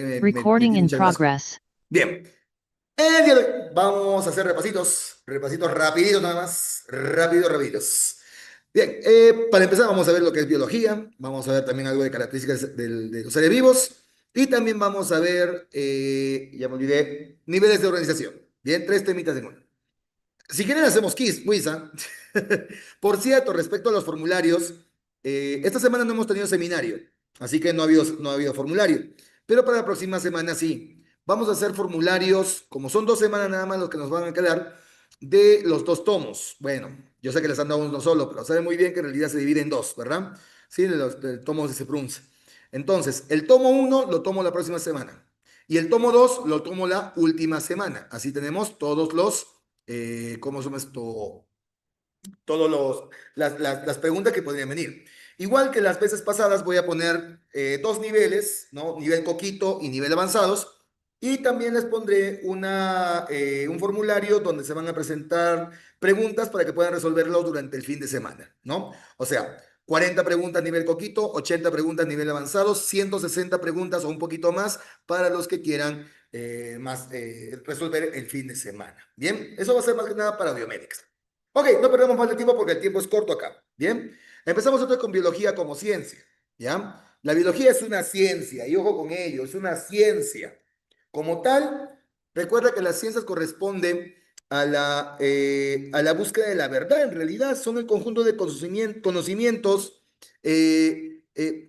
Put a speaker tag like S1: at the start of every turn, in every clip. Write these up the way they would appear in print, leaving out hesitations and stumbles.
S1: Me
S2: Recording
S1: tiene
S2: in
S1: muchas gracias.
S2: progress.
S1: Bien, el día de hoy vamos a hacer repasitos rapiditos nada más, rapiditos. Bien, para empezar vamos a ver lo que es biología, vamos a ver también algo de características de los seres vivos y también vamos a ver, ya me olvidé, niveles de organización. Bien, tres temitas en uno. Si quieren hacemos quiz, ¿ah? Por cierto, respecto a los formularios, esta semana no hemos tenido seminario, así que no ha habido formulario, pero para la próxima semana sí. Vamos a hacer formularios, como son 2 semanas nada más los que nos van a quedar, de los dos tomos. Bueno, yo sé que les han dado uno solo, pero saben muy bien que en realidad se divide en dos, ¿verdad? Sí, de los del tomo de Seprunce. Entonces, el tomo uno lo tomo la próxima semana y el tomo 2 lo tomo la última semana. Así tenemos todos los ¿cómo se llama esto? Las preguntas que podrían venir. Igual que las veces pasadas voy a poner dos niveles, ¿no? Nivel coquito y nivel avanzados. Y también les pondré un formulario donde se van a presentar preguntas para que puedan resolverlo durante el fin de semana, ¿no? O sea, 40 preguntas nivel coquito, 80 preguntas nivel avanzado, 160 preguntas o un poquito más para los que quieran resolver el fin de semana. Bien, eso va a ser más que nada para biomédicos. Ok, no perdemos más de tiempo porque el tiempo es corto acá. Bien, empezamos entonces con biología como ciencia. ¿Ya? La biología es una ciencia, y ojo con ello, es una ciencia. Como tal, recuerda que las ciencias corresponden a la búsqueda de la verdad. En realidad son el conjunto de conocimientos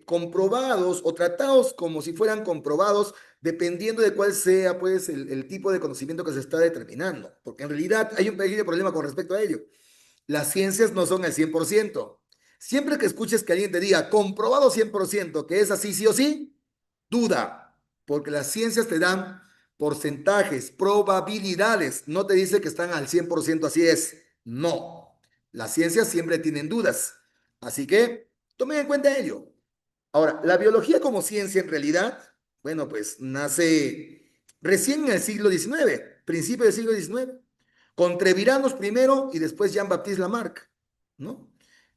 S1: comprobados o tratados como si fueran comprobados dependiendo de cuál sea pues el tipo de conocimiento que se está determinando. Porque en realidad hay un pequeño problema con respecto a ello. Las ciencias no son el 100%. Siempre que escuches que alguien te diga comprobado 100% que es así sí o sí, duda, porque las ciencias te dan porcentajes, probabilidades, no te dice que están al 100% así es. No, las ciencias siempre tienen dudas. Así que tomen en cuenta ello. Ahora, la biología como ciencia en realidad, bueno, pues nace recién en el siglo XIX, principio del siglo XIX, con Treviranos primero y después Jean-Baptiste Lamarck, ¿no?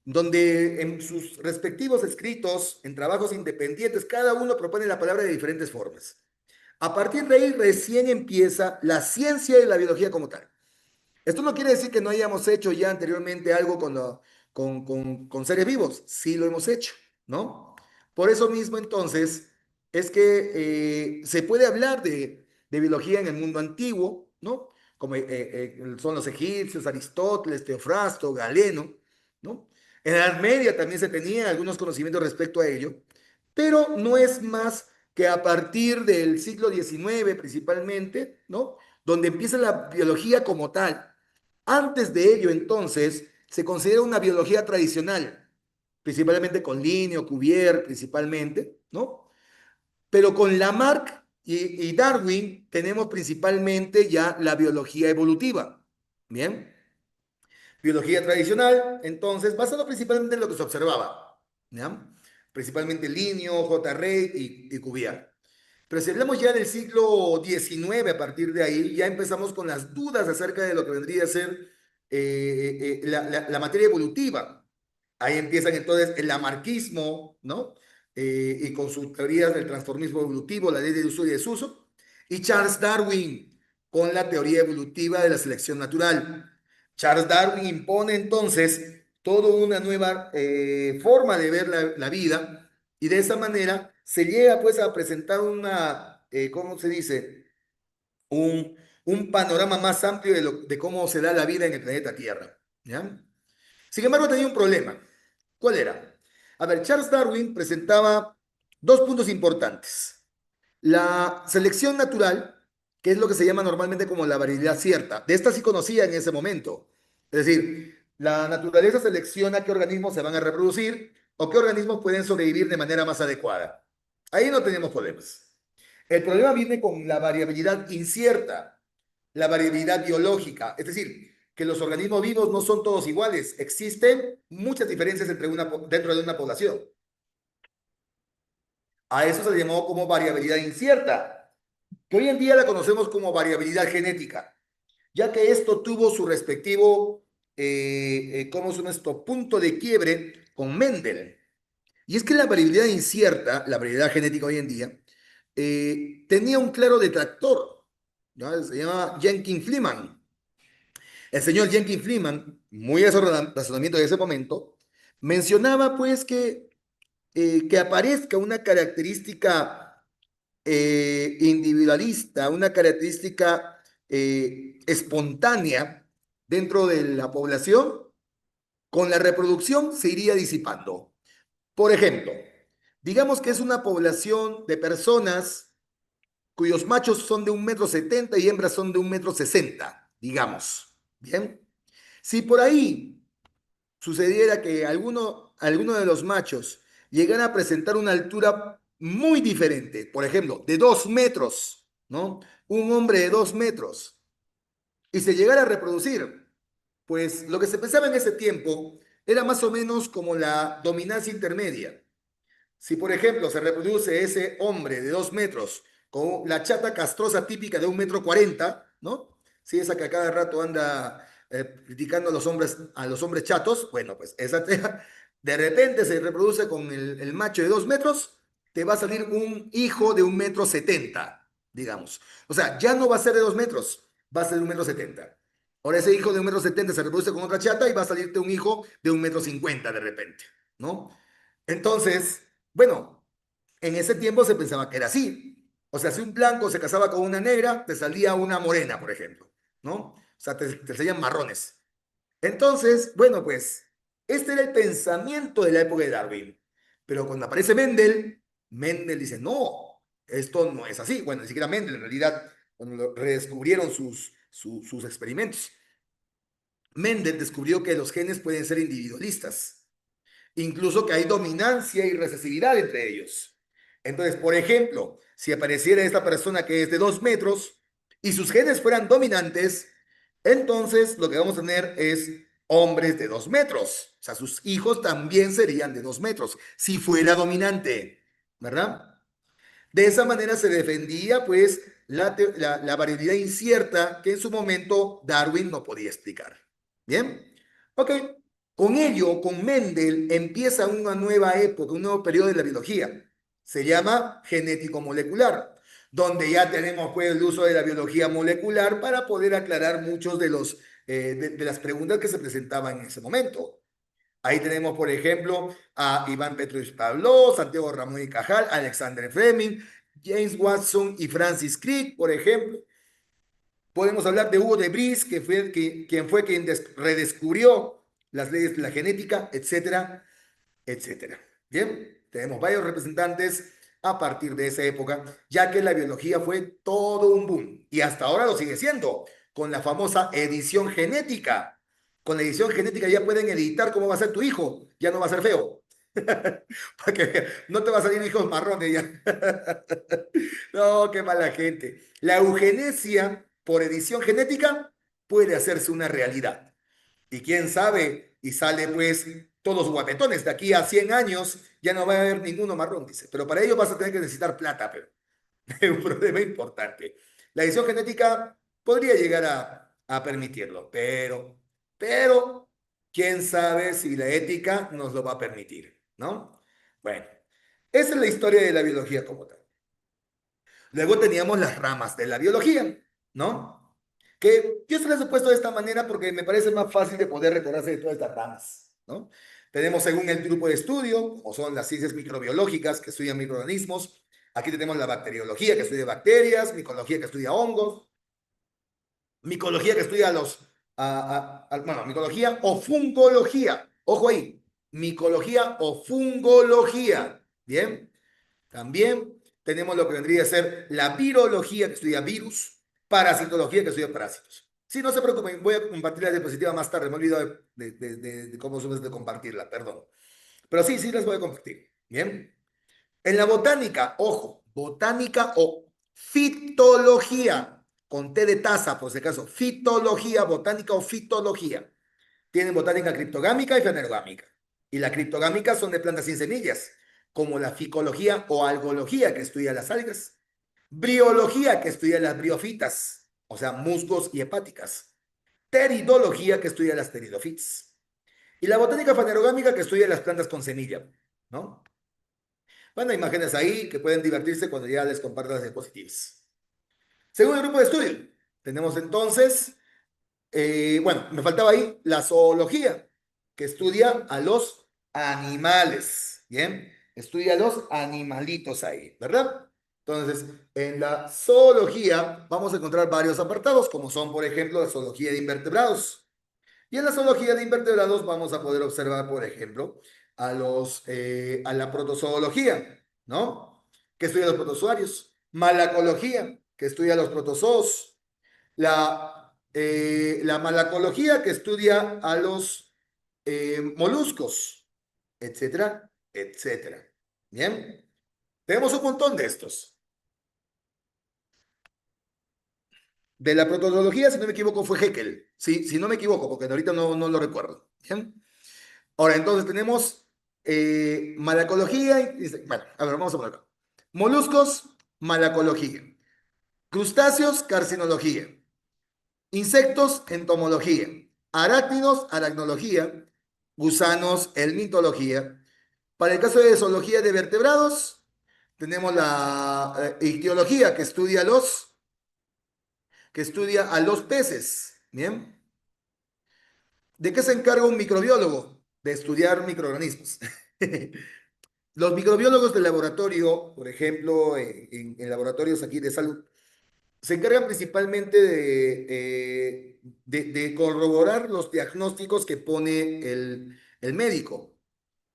S1: Donde en sus respectivos escritos, en trabajos independientes, cada uno propone la palabra de diferentes formas. A partir de ahí recién empieza la ciencia y la biología como tal. Esto no quiere decir que no hayamos hecho ya anteriormente algo con seres vivos, sí lo hemos hecho, ¿no? Por eso mismo entonces es que se puede hablar de biología en el mundo antiguo, ¿no? Como son los egipcios, Aristóteles, Teofrasto, Galeno, ¿no? En la Edad Media también se tenían algunos conocimientos respecto a ello, pero no es más que a partir del siglo XIX principalmente, ¿no? Donde empieza la biología como tal. Antes de ello, entonces, se considera una biología tradicional, principalmente con Linneo, Cuvier, principalmente, ¿no? Pero con Lamarck y Darwin tenemos principalmente ya la biología evolutiva, ¿bien? Biología tradicional, entonces, basado principalmente en lo que se observaba, ¿ya? Principalmente Linneo, J. Reid y Cuvier. Pero si hablamos ya del siglo XIX, a partir de ahí, ya empezamos con las dudas acerca de lo que vendría a ser la materia evolutiva. Ahí empiezan entonces el lamarquismo, ¿no? Y con sus teorías del transformismo evolutivo, la ley de uso y desuso, y Charles Darwin con la teoría evolutiva de la selección natural. Charles Darwin impone entonces toda una nueva forma de ver la vida y de esa manera se llega pues a presentar ¿cómo se dice? Un panorama más amplio de cómo se da la vida en el planeta Tierra, ¿ya? Sin embargo, tenía un problema. ¿Cuál era? A ver, Charles Darwin presentaba dos puntos importantes. La selección natural, que es lo que se llama normalmente como la variabilidad cierta. De esta sí conocía en ese momento. Es decir, la naturaleza selecciona qué organismos se van a reproducir o qué organismos pueden sobrevivir de manera más adecuada. Ahí no tenemos problemas. El problema viene con la variabilidad incierta, la variabilidad biológica, es decir, que los organismos vivos no son todos iguales, existen muchas diferencias dentro de una población. A eso se le llamó como variabilidad incierta, que hoy en día la conocemos como variabilidad genética, ya que esto tuvo su respectivo, ¿cómo se llama esto? Punto de quiebre con Mendel. Y es que la variabilidad incierta, la variabilidad genética hoy en día, tenía un claro detractor, ¿no? Se llama Jenkins Fliman. El señor Jenkins Fliman, muy a su razonamiento de ese momento, mencionaba pues que aparezca una característica individualista, una característica espontánea dentro de la población, con la reproducción se iría disipando. Por ejemplo, digamos que es una población de personas cuyos machos son de 1,70 m y hembras son de 1,60 m, digamos. Bien. Si por ahí sucediera que alguno de los machos llegara a presentar una altura muy diferente, por ejemplo, de 2 metros, ¿no? Un hombre de 2 metros, y se llegara a reproducir, pues lo que se pensaba en ese tiempo era más o menos como la dominancia intermedia. Si, por ejemplo, se reproduce ese hombre de 2 metros con la chata castrosa típica de 1,40 m, ¿no? Si esa que a cada rato anda criticando a los hombres chatos, bueno, pues esa de repente se reproduce con el macho de 2 metros, te va a salir un hijo de 1,70 m, digamos. O sea, ya no va a ser de 2 metros, va a ser de 1,70 m. Ahora ese hijo de 1,70 m se reproduce con otra chata y va a salirte un hijo de 1,50 m de repente, ¿no? Entonces, bueno, en ese tiempo se pensaba que era así. O sea, si un blanco se casaba con una negra, te salía una morena, por ejemplo, ¿no? O sea, te salían marrones. Entonces, bueno, pues, este era el pensamiento de la época de Darwin. Pero cuando aparece Mendel, Mendel dice, no, esto no es así. Bueno, ni siquiera Mendel, en realidad, cuando redescubrieron sus experimentos. Mendel descubrió que los genes pueden ser individualistas, incluso que hay dominancia y recesividad entre ellos. Entonces, por ejemplo, si apareciera esta persona que es de 2 metros y sus genes fueran dominantes, entonces lo que vamos a tener es hombres de 2 metros. O sea, sus hijos también serían de 2 metros, si fuera dominante, ¿verdad? De esa manera se defendía, pues, la variabilidad incierta que en su momento Darwin no podía explicar. ¿Bien? Ok. Con ello, con Mendel, empieza una nueva época, un nuevo periodo de la biología. Se llama genético molecular, donde ya tenemos pues, el uso de la biología molecular para poder aclarar muchos de las preguntas que se presentaban en ese momento. Ahí tenemos, por ejemplo, a Iván Petrovich Pavlov, Santiago Ramón y Cajal, Alexander Fleming, James Watson y Francis Crick, por ejemplo. Podemos hablar de Hugo de Vries, quien fue quien redescubrió las leyes de la genética, etcétera, etcétera. Bien, tenemos varios representantes a partir de esa época, ya que la biología fue todo un boom y hasta ahora lo sigue siendo, con la famosa edición genética. Con la edición genética ya pueden editar cómo va a ser tu hijo, ya no va a ser feo. Para que no te va a salir hijos marrones ya. No, qué mala gente. La eugenesia por edición genética puede hacerse una realidad. Y quién sabe, y sale pues todos guapetones. De aquí a 100 años ya no va a haber ninguno marrón, dice. Pero para ello vas a tener que necesitar plata, pero es un problema importante. La edición genética podría llegar a permitirlo, pero, quién sabe si la ética nos lo va a permitir, ¿no? Bueno, esa es la historia de la biología como tal. Luego teníamos las ramas de la biología, ¿no? Que yo se las he puesto de esta manera porque me parece más fácil de poder recordarse de todas estas ramas, ¿no? Tenemos según el grupo de estudio, o son las ciencias microbiológicas que estudian microorganismos. Aquí tenemos la bacteriología que estudia bacterias, micología que estudia hongos, micología que estudia bueno, micología o fungología. Ojo ahí, micología o fungología. Bien. También tenemos lo que vendría a ser la virología, que estudia virus, parasitología, que estudia parásitos. Sí, no se preocupen, voy a compartir la diapositiva más tarde, me he olvidado de cómo subes de compartirla, perdón. Pero sí, sí las voy a compartir. Bien. En la botánica, ojo, botánica o fitología, con T de taza, por si acaso, fitología, botánica o fitología. Tienen botánica criptogámica y fanerogámica. Y la criptogámica son de plantas sin semillas, como la ficología o algología, que estudia las algas. Briología, que estudia las briofitas, o sea, musgos y hepáticas. Teridología, que estudia las teridofits. Y la botánica fanerogámica, que estudia las plantas con semilla, ¿no? Bueno, imágenes ahí que pueden divertirse cuando ya les comparto las diapositivas. Segundo grupo de estudio, tenemos entonces, bueno, me faltaba ahí la zoología, que estudia a los animales, ¿bien? Estudia a los animalitos ahí, ¿verdad? Entonces, en la zoología vamos a encontrar varios apartados, como son, por ejemplo, la zoología de invertebrados. Y en la zoología de invertebrados vamos a poder observar, por ejemplo, a la protozoología, ¿no? Que estudia los protozoarios. Malacología, que estudia los protozoos. La malacología, que estudia a los moluscos, etcétera, etcétera. Bien, tenemos un montón de estos. De la protozoología, si no me equivoco, fue Haeckel. Sí, si no me equivoco, porque ahorita no lo recuerdo. Bien. Ahora, entonces tenemos malacología. Bueno, a ver, vamos a poner acá. Moluscos, malacología. Crustáceos, carcinología. Insectos, entomología. Arácnidos, aracnología. Gusanos, elmitología. Para el caso de zoología de vertebrados, tenemos la ictiología que estudia a los peces. Bien. ¿De qué se encarga un microbiólogo? De estudiar microorganismos. Los microbiólogos del laboratorio, por ejemplo, en laboratorios aquí de salud, se encargan principalmente de corroborar los diagnósticos que pone el médico,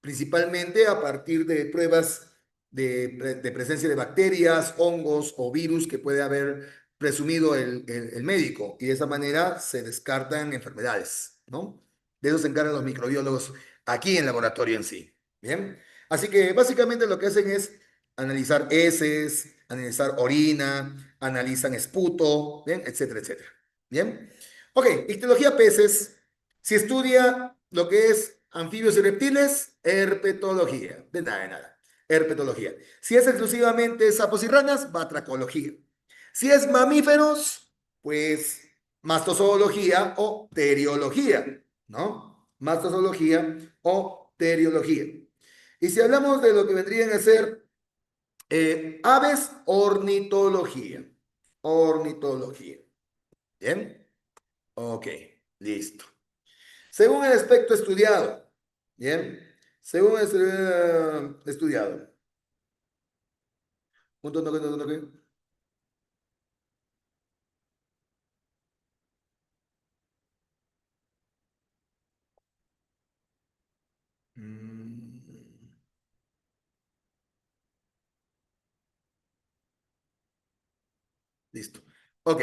S1: principalmente a partir de pruebas de presencia de bacterias, hongos o virus que puede haber presumido el médico. Y de esa manera se descartan enfermedades, ¿no? De eso se encargan los microbiólogos aquí en el laboratorio en sí. Bien. Así que básicamente lo que hacen es analizar heces, analizar orina, analizan esputo, ¿bien? Etcétera, etcétera. Bien. Ok, ictiología peces. Si estudia lo que es anfibios y reptiles, herpetología. De nada, de nada. Herpetología. Si es exclusivamente sapos y ranas, batracología. Si es mamíferos, pues mastozoología o teriología, ¿no? Mastozoología o teriología. Y si hablamos de lo que vendrían a ser aves, ornitología. Ornitología. ¿Bien? Ok, listo. Según el aspecto estudiado, ¿bien? Según el estudiado. Un toque, un toque. Mm, listo. Ok.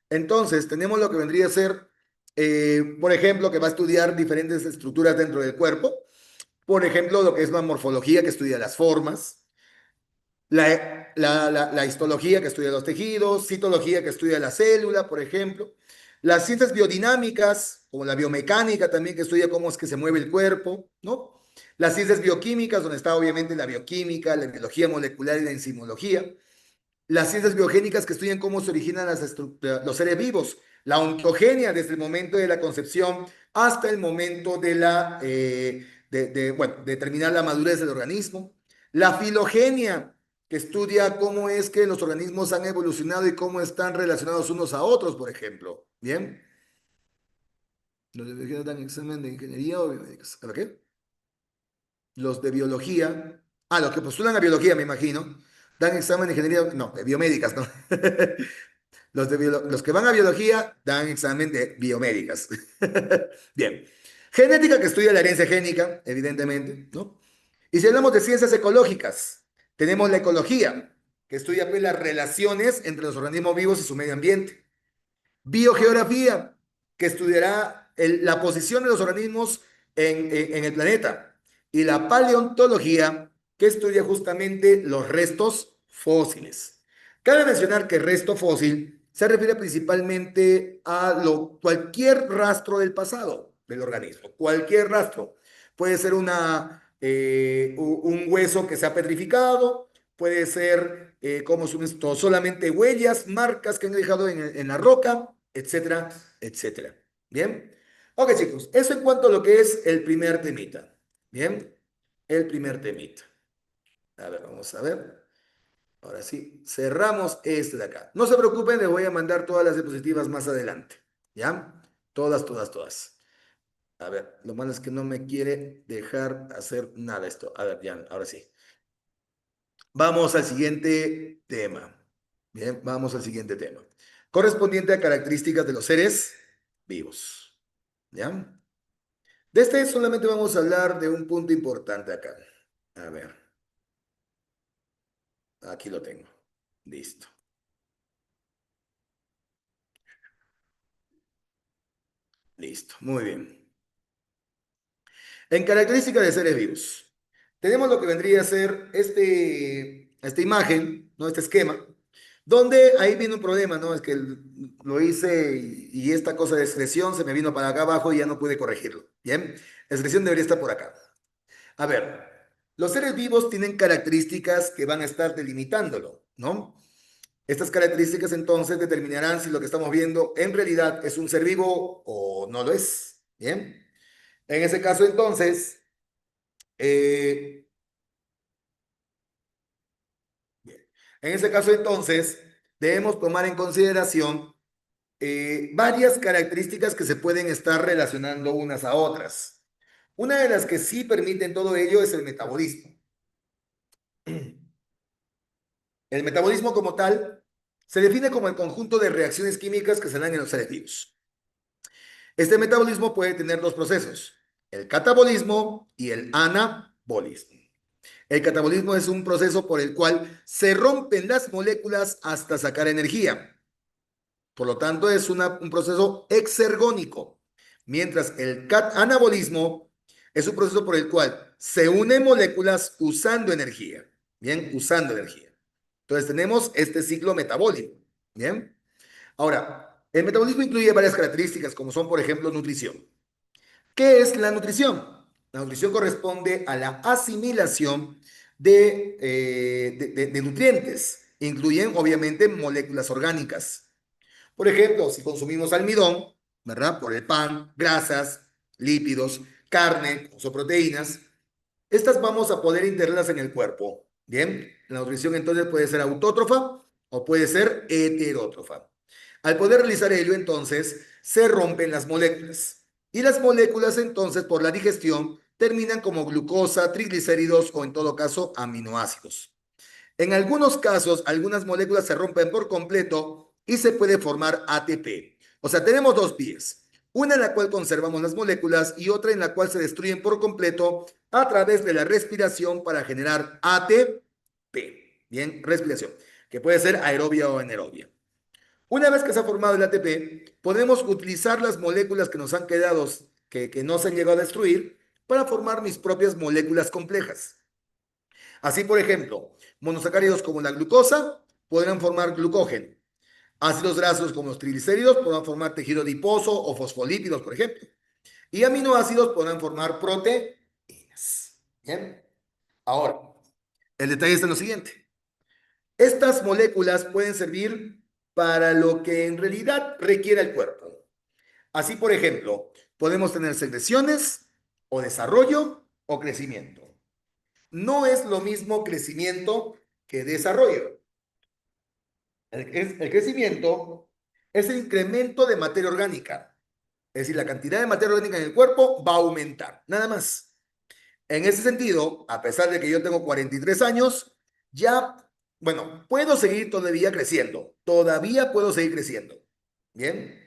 S1: Entonces, tenemos lo que vendría a ser, por ejemplo, que va a estudiar diferentes estructuras dentro del cuerpo. Por ejemplo, lo que es la morfología, que estudia las formas. La histología, que estudia los tejidos, citología, que estudia la célula, por ejemplo. Las ciencias biodinámicas, como la biomecánica también, que estudia cómo es que se mueve el cuerpo, ¿no? Las ciencias bioquímicas, donde está obviamente la bioquímica, la biología molecular y la enzimología. Las ciencias biogénicas, que estudian cómo se originan los seres vivos. La ontogenia, desde el momento de la concepción hasta el momento bueno, de terminar la madurez del organismo. La filogenia, que estudia cómo es que los organismos han evolucionado y cómo están relacionados unos a otros, por ejemplo. ¿Bien? Los de biología dan examen de ingeniería o biomédicos. ¿A qué? Los de biología. Ah, los que postulan a biología, me imagino. Dan examen de ingeniería, no, de biomédicas, ¿no? Los que van a biología dan examen de biomédicas. Bien. Genética, que estudia la herencia génica, evidentemente, ¿no? Y si hablamos de ciencias ecológicas, tenemos la ecología, que estudia pues, las relaciones entre los organismos vivos y su medio ambiente. Biogeografía, que estudiará la posición de los organismos en el planeta. Y la paleontología, que estudia justamente los restos fósiles. Cabe mencionar que resto fósil se refiere principalmente a cualquier rastro del pasado del organismo, cualquier rastro. Puede ser un hueso que se ha petrificado, puede ser como solamente huellas, marcas que han dejado en la roca, etcétera, etcétera. Bien. Ok, chicos, eso en cuanto a lo que es el primer temita. Bien, el primer temita. A ver, vamos a ver. Ahora sí, cerramos este de acá. No se preocupen, les voy a mandar todas las diapositivas más adelante. ¿Ya? Todas, todas, todas. A ver, lo malo es que no me quiere dejar hacer nada esto. A ver, ya, ahora sí. Vamos al siguiente tema. Bien, vamos al siguiente tema. Correspondiente a características de los seres vivos. ¿Ya? De este solamente vamos a hablar de un punto importante acá. A ver, aquí lo tengo. Listo. Listo. Muy bien. En características de seres vivos, tenemos lo que vendría a ser esta imagen, ¿no? Este esquema, donde ahí viene un problema, ¿no? Es que lo hice y esta cosa de excreción se me vino para acá abajo y ya no pude corregirlo. Bien, la excreción debería estar por acá. A ver, los seres vivos tienen características que van a estar delimitándolo, ¿no? Estas características entonces determinarán si lo que estamos viendo en realidad es un ser vivo o no lo es. Bien, en ese caso entonces, eh, bien. En ese caso entonces, debemos tomar en consideración varias características que se pueden estar relacionando unas a otras. Una de las que sí permiten todo ello es el metabolismo. El metabolismo como tal se define como el conjunto de reacciones químicas que se dan en los seres vivos. Este metabolismo puede tener dos procesos, el catabolismo y el anabolismo. El catabolismo es un proceso por el cual se rompen las moléculas hasta sacar energía. Por lo tanto, es un proceso exergónico. Mientras el anabolismo es un proceso por el cual se unen moléculas usando energía. Bien, usando energía. Entonces tenemos este ciclo metabólico. Bien. Ahora, el metabolismo incluye varias características, como son, por ejemplo, nutrición. ¿Qué es la nutrición? La nutrición corresponde a la asimilación de nutrientes. Incluyen, obviamente, moléculas orgánicas. Por ejemplo, si consumimos almidón, ¿verdad? Por el pan, grasas, lípidos, carne, o proteínas, estas vamos a poder integrarlas en el cuerpo. Bien, la nutrición entonces puede ser autótrofa o puede ser heterótrofa. Al poder realizar ello, entonces, se rompen las moléculas. Y las moléculas, entonces, por la digestión, terminan como glucosa, triglicéridos o, en todo caso, aminoácidos. En algunos casos, algunas moléculas se rompen por completo y se puede formar ATP. O sea, tenemos dos vías. Una en la cual conservamos las moléculas y otra en la cual se destruyen por completo a través de la respiración para generar ATP. Bien, respiración, que puede ser aerobia o anaerobia. Una vez que se ha formado el ATP, podemos utilizar las moléculas que nos han quedado, que no se han llegado a destruir, para formar mis propias moléculas complejas. Así, por ejemplo, monosacáridos como la glucosa podrán formar glucógeno. Ácidos grasos como los triglicéridos podrán formar tejido adiposo o fosfolípidos, por ejemplo. Y aminoácidos podrán formar proteínas. Bien. Ahora, el detalle está en lo siguiente. Estas moléculas pueden servir para lo que en realidad requiere el cuerpo. Así, por ejemplo, podemos tener secreciones o desarrollo o crecimiento. No es lo mismo crecimiento que desarrollo. El crecimiento es el incremento de materia orgánica. Es decir, la cantidad de materia orgánica en el cuerpo va a aumentar, nada más. En ese sentido, a pesar de que yo tengo 43 años, ya, bueno, puedo seguir todavía creciendo. Todavía puedo seguir creciendo. Bien,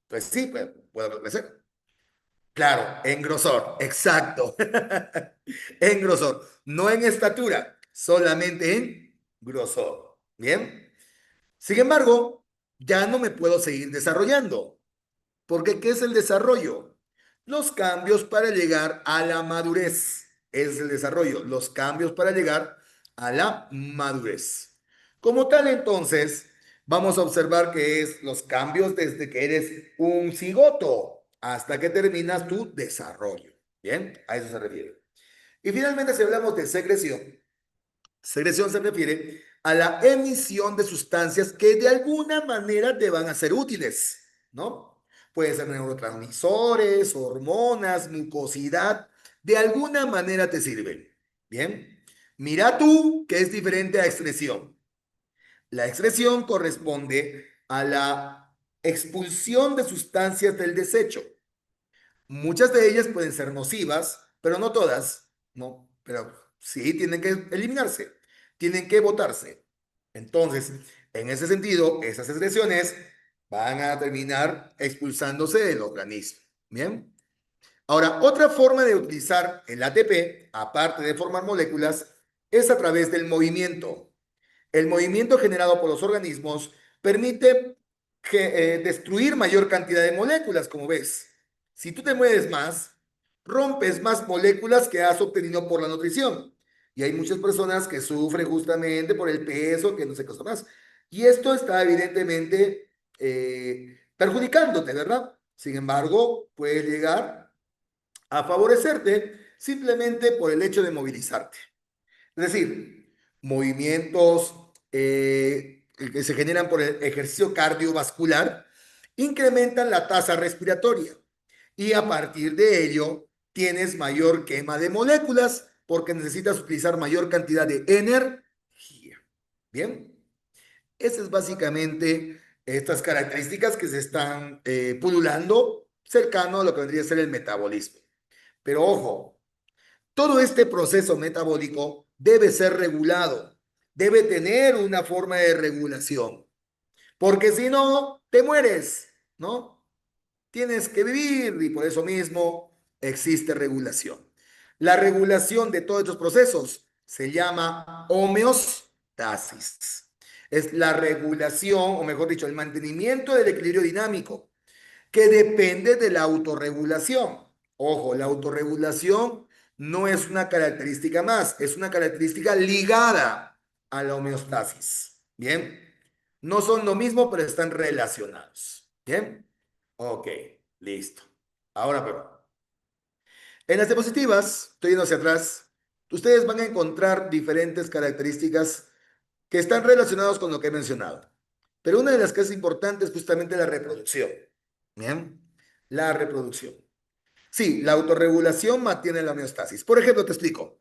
S1: pues sí, pues, puedo crecer. Claro, en grosor, exacto. En grosor, no en estatura, solamente en grosor. Bien. Sin embargo, ya no me puedo seguir desarrollando. Porque ¿qué es el desarrollo? Los cambios para llegar a la madurez. Es el desarrollo, los cambios para llegar a la madurez. Como tal, entonces, vamos a observar que es los cambios desde que eres un cigoto hasta que terminas tu desarrollo. Bien, a eso se refiere. Y finalmente, si hablamos de secreción, secreción se refiere a la emisión de sustancias que de alguna manera te van a ser útiles, ¿no? Pueden ser neurotransmisores, hormonas, mucosidad, de alguna manera te sirven. Bien. Mira tú que es diferente a excreción. La excreción corresponde a la expulsión de sustancias del desecho. Muchas de ellas pueden ser nocivas, pero no todas, ¿no? Pero sí tienen que eliminarse, tienen que botarse. Entonces, en ese sentido, esas excreciones van a terminar expulsándose del organismo. Bien. Ahora, otra forma de utilizar el ATP, aparte de formar moléculas, es a través del movimiento. El movimiento generado por los organismos permite destruir mayor cantidad de moléculas, como ves. Si tú te mueves más, rompes más moléculas que has obtenido por la nutrición. Y hay muchas personas que sufren justamente por el peso, que no sé qué cosa más. Y esto está evidentemente perjudicándote, ¿verdad? Sin embargo, puedes llegar a favorecerte simplemente por el hecho de movilizarte. Es decir, movimientos que se generan por el ejercicio cardiovascular incrementan la tasa respiratoria y a partir de ello tienes mayor quema de moléculas porque necesitas utilizar mayor cantidad de energía. Bien, esas es básicamente estas características que se están pululando cercano a lo que vendría a ser el metabolismo. Pero ojo, todo este proceso metabólico debe ser regulado, debe tener una forma de regulación, porque si no, te mueres, ¿no? Tienes que vivir y por eso mismo existe regulación. La regulación de todos estos procesos se llama homeostasis. Es la regulación, o mejor dicho, el mantenimiento del equilibrio dinámico que depende de la autorregulación. Ojo, la autorregulación no es una característica más, es una característica ligada a la homeostasis. Bien, no son lo mismo, pero están relacionados. Bien, ok, listo. Ahora, pero en las diapositivas, estoy yendo hacia atrás, ustedes van a encontrar diferentes características que están relacionadas con lo que he mencionado. Pero una de las que es importante es justamente la reproducción. Bien, la reproducción. Sí, la autorregulación mantiene la homeostasis. Por ejemplo, te explico.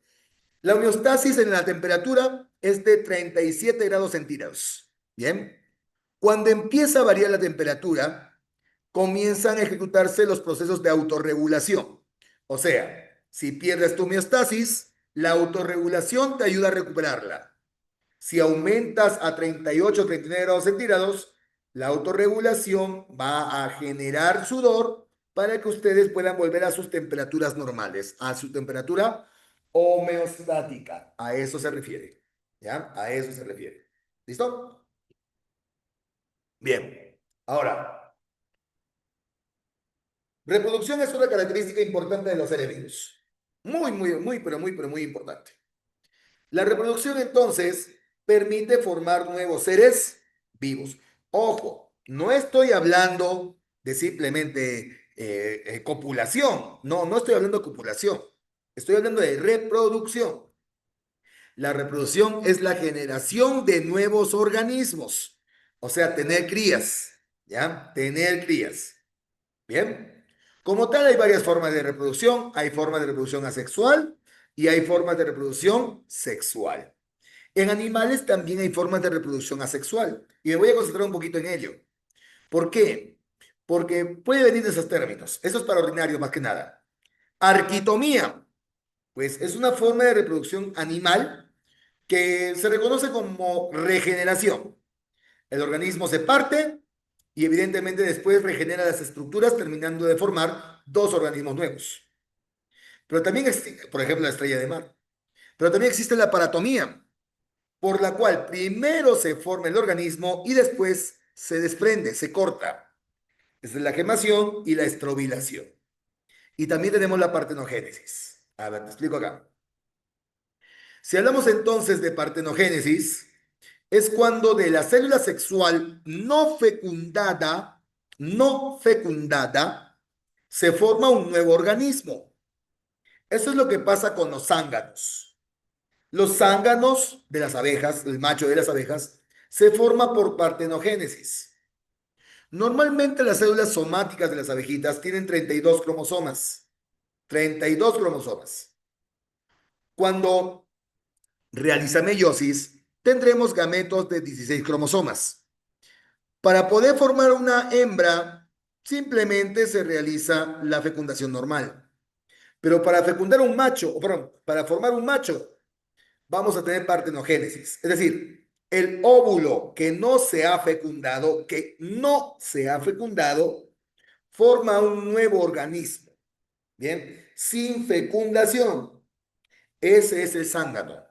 S1: La homeostasis en la temperatura es de 37 grados centígrados. Bien. Cuando empieza a variar la temperatura, comienzan a ejecutarse los procesos de autorregulación. O sea, si pierdes tu homeostasis, la autorregulación te ayuda a recuperarla. Si aumentas a 38 o 39 grados centígrados, la autorregulación va a generar sudor para que ustedes puedan volver a sus temperaturas normales, a su temperatura homeostática. A eso se refiere. ¿Ya? A eso se refiere. ¿Listo? Bien. Ahora, reproducción es una característica importante de los seres vivos. Pero muy importante. La reproducción entonces permite formar nuevos seres vivos. Ojo, no estoy hablando de simplemente copulación. No, no estoy hablando de copulación. Estoy hablando de reproducción. La reproducción es la generación de nuevos organismos. O sea, tener crías. ¿Ya? Tener crías. Bien. Como tal, hay varias formas de reproducción. Hay formas de reproducción asexual y hay formas de reproducción sexual. En animales también hay formas de reproducción asexual. Y me voy a concentrar un poquito en ello. ¿Por qué? Porque puede venir de esos términos. Eso es para ordinario más que nada. Arquitomía, pues es una forma de reproducción animal que se reconoce como regeneración. El organismo se parte y evidentemente después regenera las estructuras terminando de formar dos organismos nuevos. Pero también existe, por ejemplo, la estrella de mar. Pero también existe la paratomía, por la cual primero se forma el organismo y después se desprende, se corta. Esa es la gemación y la estrobilación. Y también tenemos la partenogénesis. A ver, te explico acá. Si hablamos entonces de partenogénesis, es cuando de la célula sexual no fecundada, se forma un nuevo organismo. Eso es lo que pasa con los zánganos. Los zánganos de las abejas, el macho de las abejas, se forma por partenogénesis. Normalmente las células somáticas de las abejitas tienen 32 cromosomas. 32 cromosomas. Cuando realiza meiosis, tendremos gametos de 16 cromosomas. Para poder formar una hembra, simplemente se realiza la fecundación normal. Pero para fecundar un macho, o perdón, para formar un macho, vamos a tener partenogénesis. Es decir, el óvulo que no se ha fecundado, forma un nuevo organismo. Bien, sin fecundación. Ese es el zángano.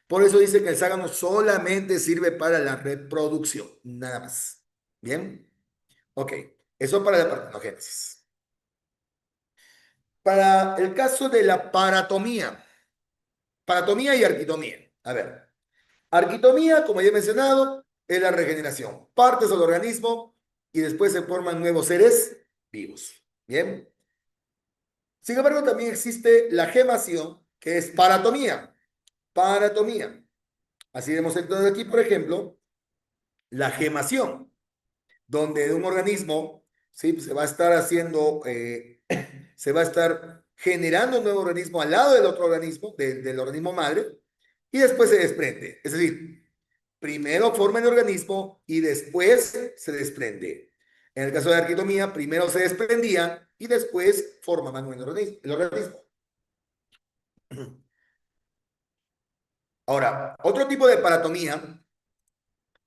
S1: Por eso dice que el zángano solamente sirve para la reproducción, nada más. Bien, ok. Eso para la partenogénesis. Para el caso de la paratomía y arquitomía. A ver, arquitomía, como ya he mencionado, es la regeneración. Partes del organismo y después se forman nuevos seres vivos. Bien. Sin embargo, también existe la gemación, que es paratomía. Paratomía. Así vemos entonces aquí, por ejemplo, la gemación, donde de un organismo, ¿sí? Pues se va a estar haciendo, se va a estar generando un nuevo organismo al lado del otro organismo, del organismo madre, y después se desprende. Es decir, primero forma el organismo y después se desprende. En el caso de la arquitomía, primero se desprendía y después formaban el organismo. Ahora, otro tipo de paratomía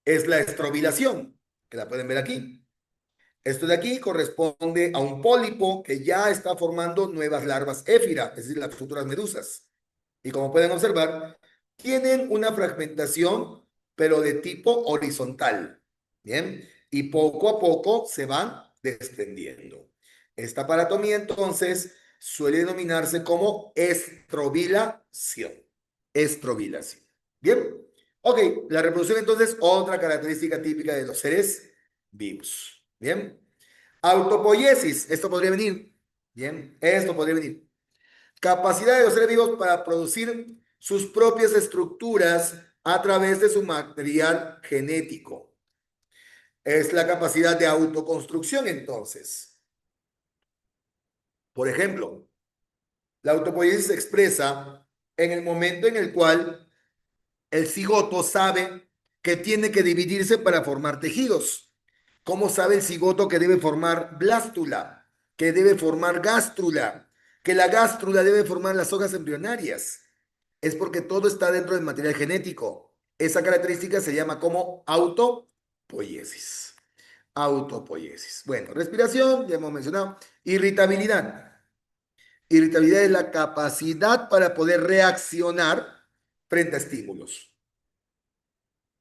S1: es la estrobilación, que la pueden ver aquí. Esto de aquí corresponde a un pólipo que ya está formando nuevas larvas éfira, es decir, las futuras medusas. Y como pueden observar, tienen una fragmentación, pero de tipo horizontal. Bien, y poco a poco se van desprendiendo. Esta paratomía entonces suele denominarse como estrobilación. Estrobilación. Bien, ok, la reproducción entonces, otra característica típica de los seres vivos. Bien, autopoiesis, esto podría venir. Bien, esto podría venir. Capacidad de los seres vivos para producir sus propias estructuras a través de su material genético. Es la capacidad de autoconstrucción entonces. Por ejemplo, la autopoiesis se expresa en el momento en el cual el cigoto sabe que tiene que dividirse para formar tejidos. ¿Cómo sabe el cigoto que debe formar blástula, que debe formar gástrula, que la gástrula debe formar las hojas embrionarias? Es porque todo está dentro del material genético. Esa característica se llama como autopoiesis. Autopoiesis. Bueno, respiración, ya hemos mencionado. Irritabilidad. Irritabilidad es la capacidad para poder reaccionar frente a estímulos.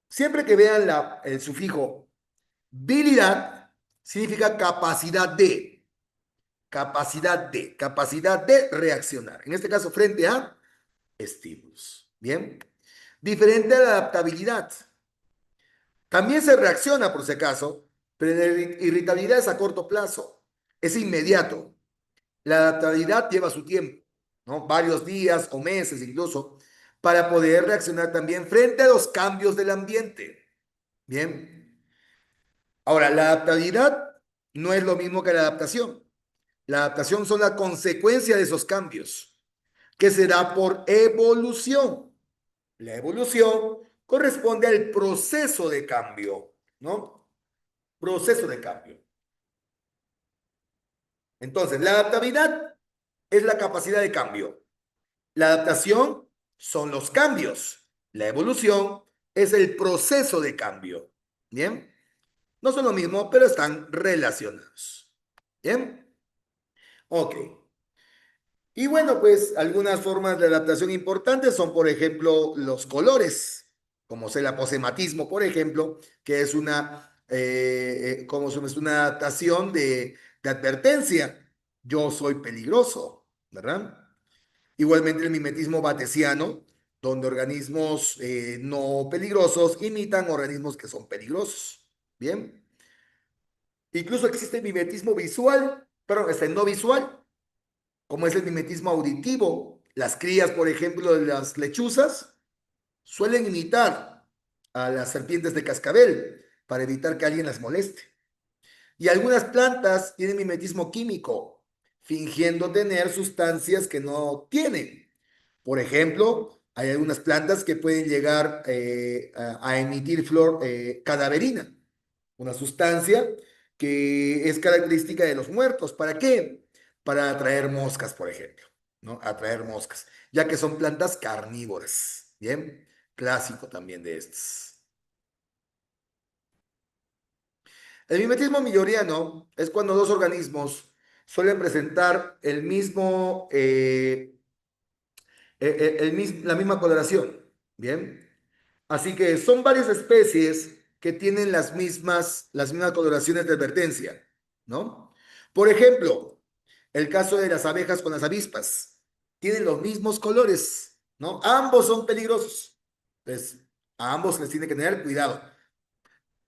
S1: Siempre que vean el sufijo bilidad, significa capacidad de reaccionar. En este caso, frente a estímulos. Bien. Diferente a la adaptabilidad. También se reacciona, por si acaso, pero la irritabilidad es a corto plazo, es inmediato. La adaptabilidad lleva su tiempo, ¿no? Varios días o meses incluso, para poder reaccionar también frente a los cambios del ambiente. Bien. Ahora, la adaptabilidad no es lo mismo que la adaptación. La adaptación son la consecuencia de esos cambios, que se da por evolución. La evolución corresponde al proceso de cambio, ¿no? Proceso de cambio. Entonces, la adaptabilidad es la capacidad de cambio. La adaptación son los cambios. La evolución es el proceso de cambio. ¿Bien? No son lo mismo, pero están relacionados. ¿Bien? Ok. Y bueno, pues algunas formas de adaptación importantes son, por ejemplo, los colores, como es el aposematismo, por ejemplo, que es como es una adaptación de advertencia. Yo soy peligroso, ¿verdad? Igualmente el mimetismo batesiano, donde organismos no peligrosos imitan organismos que son peligrosos. Bien. Incluso existe mimetismo visual, pero este no visual, como es el mimetismo auditivo. Las crías, por ejemplo, de las lechuzas, suelen imitar a las serpientes de cascabel para evitar que alguien las moleste. Y algunas plantas tienen mimetismo químico, fingiendo tener sustancias que no tienen. Por ejemplo, Hay algunas plantas que pueden llegar a emitir flor cadaverina, una sustancia que es característica de los muertos. ¿Para qué? Para atraer moscas, por ejemplo, ¿no? Atraer moscas, ya que son plantas carnívoras. Bien, clásico también de estas. El mimetismo milloriano es cuando dos organismos suelen presentar la misma coloración. Bien. Así que son varias especies que tienen las mismas coloraciones de advertencia, ¿no? Por ejemplo, el caso de las abejas con las avispas. Tienen los mismos colores, ¿no? Ambos son peligrosos. Pues a ambos les tiene que tener cuidado.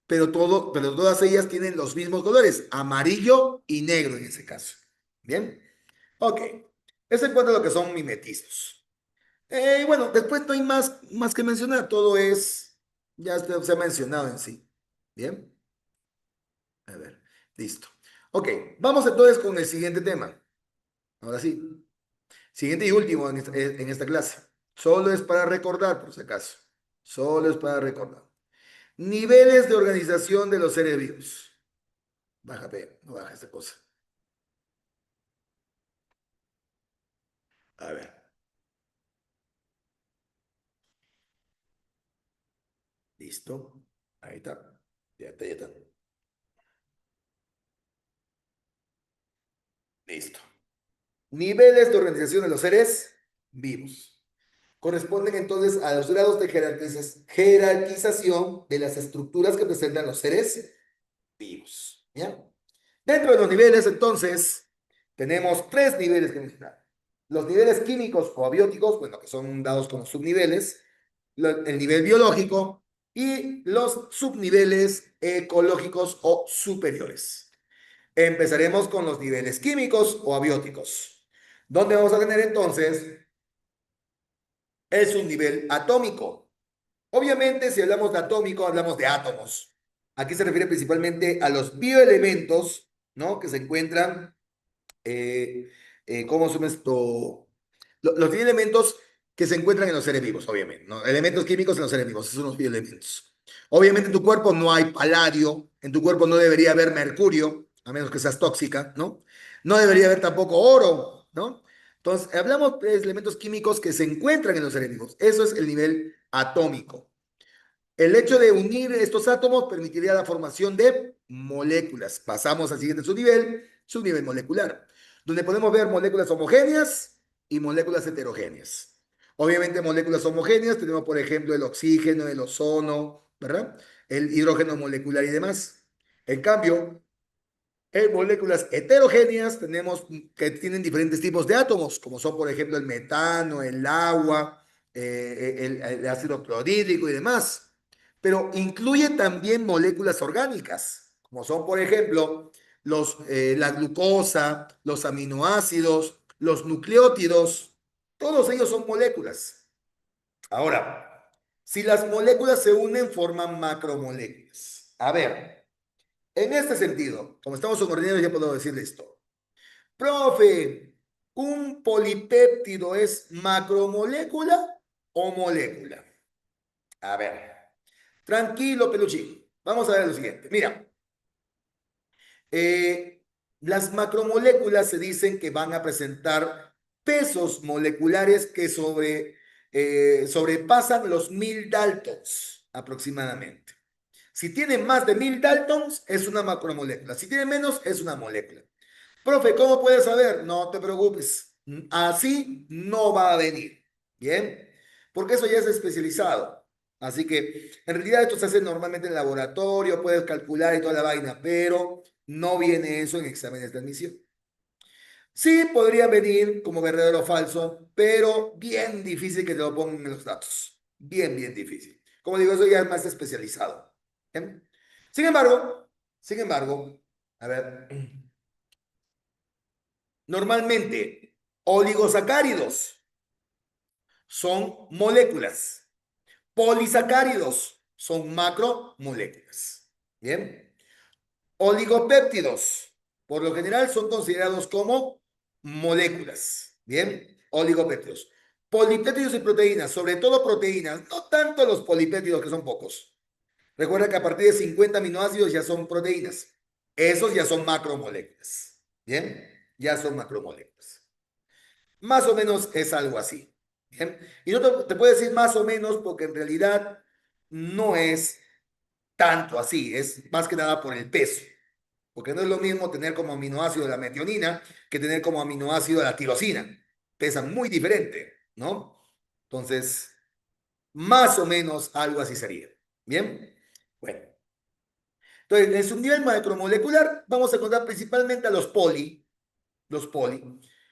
S1: Pero todas ellas tienen los mismos colores, amarillo y negro en ese caso. Bien. Ok. Eso en cuanto a lo que son mimetismos. Bueno, después no hay más que mencionar, ya se ha mencionado en sí. Bien, a ver, listo. Ok, vamos entonces con el siguiente tema. Ahora sí, siguiente y último en esta clase. Solo es para recordar, por si acaso. Solo es para recordar. Niveles de organización de los seres vivos. Bájate, no baja esta cosa. A ver, listo. Ahí está. Ya está, ya está. Listo. Niveles de organización de los seres vivos. Corresponden entonces a los grados de jerarquización de las estructuras que presentan los seres vivos. ¿Ya? Dentro de los niveles, entonces, tenemos tres niveles que mencionar. Los niveles químicos o abióticos, bueno, que son dados como subniveles, el nivel biológico y los subniveles ecológicos o superiores. Empezaremos con los niveles químicos o abióticos, donde vamos a tener entonces el subnivel atómico. Obviamente, si hablamos de atómico, hablamos de átomos. Aquí se refiere principalmente a los bioelementos, ¿no? Que se encuentran, ¿cómo se llama esto? Los bioelementos que se encuentran en los seres vivos, obviamente, ¿no? Elementos químicos en los seres vivos, esos son los bioelementos. Obviamente en tu cuerpo no hay paladio, en tu cuerpo no debería haber mercurio, a menos que seas tóxica, ¿no? No debería haber tampoco oro, ¿no? Entonces, hablamos de elementos químicos que se encuentran en los seres vivos. Eso es el nivel atómico. El hecho de unir estos átomos permitiría la formación de moléculas. Pasamos al siguiente subnivel molecular, donde podemos ver moléculas homogéneas y moléculas heterogéneas. Obviamente, moléculas homogéneas tenemos, por ejemplo, el oxígeno, el ozono, ¿verdad? El hidrógeno molecular y demás. En cambio, en moléculas heterogéneas tenemos que tienen diferentes tipos de átomos, como son, por ejemplo, el metano, el agua, el ácido clorhídrico y demás. Pero incluye también moléculas orgánicas, como son, por ejemplo, la glucosa, los aminoácidos, los nucleótidos. Todos ellos son moléculas. Ahora, si las moléculas se unen, forman macromoléculas. A ver. En este sentido, como estamos subordinados, ya puedo decirle esto. Profe, ¿un polipéptido es macromolécula o molécula? A ver, tranquilo, peluchín. Vamos a ver lo siguiente. Mira, eh, las macromoléculas se dicen que van a presentar pesos moleculares que sobrepasan los 1000 daltons aproximadamente. Si tiene más de 1000 daltons, es una macromolécula. Si tiene menos, es una molécula. Profe, ¿cómo puedes saber? No te preocupes. Así no va a venir. Bien. Porque eso ya es especializado. Así que en realidad esto se hace normalmente en el laboratorio, puedes calcular y toda la vaina, pero no viene eso en exámenes de admisión. Sí, podría venir como verdadero o falso, pero bien difícil que te lo pongan en los datos. Bien, bien difícil. Como digo, eso ya es más especializado. ¿Bien? Sin embargo, sin embargo, a ver, normalmente oligosacáridos son moléculas, polisacáridos son macromoléculas. ¿Bien? Oligopéptidos, por lo general, son considerados como moléculas. Bien, oligopéptidos. Polipéptidos y proteínas, sobre todo proteínas, no tanto los polipéptidos que son pocos. Recuerda que a partir de 50 aminoácidos ya son proteínas. Esos ya son macromoléculas. ¿Bien? Ya son macromoléculas. Más o menos es algo así. ¿Bien? Y no te puedo decir más o menos porque en realidad no es tanto así, es más que nada por el peso. Porque no es lo mismo tener como aminoácido la metionina que tener como aminoácido la tirosina. Pesan muy diferente, ¿no? Entonces, más o menos algo así sería. ¿Bien? Bueno. Entonces, en su nivel macromolecular vamos a encontrar principalmente a los poli,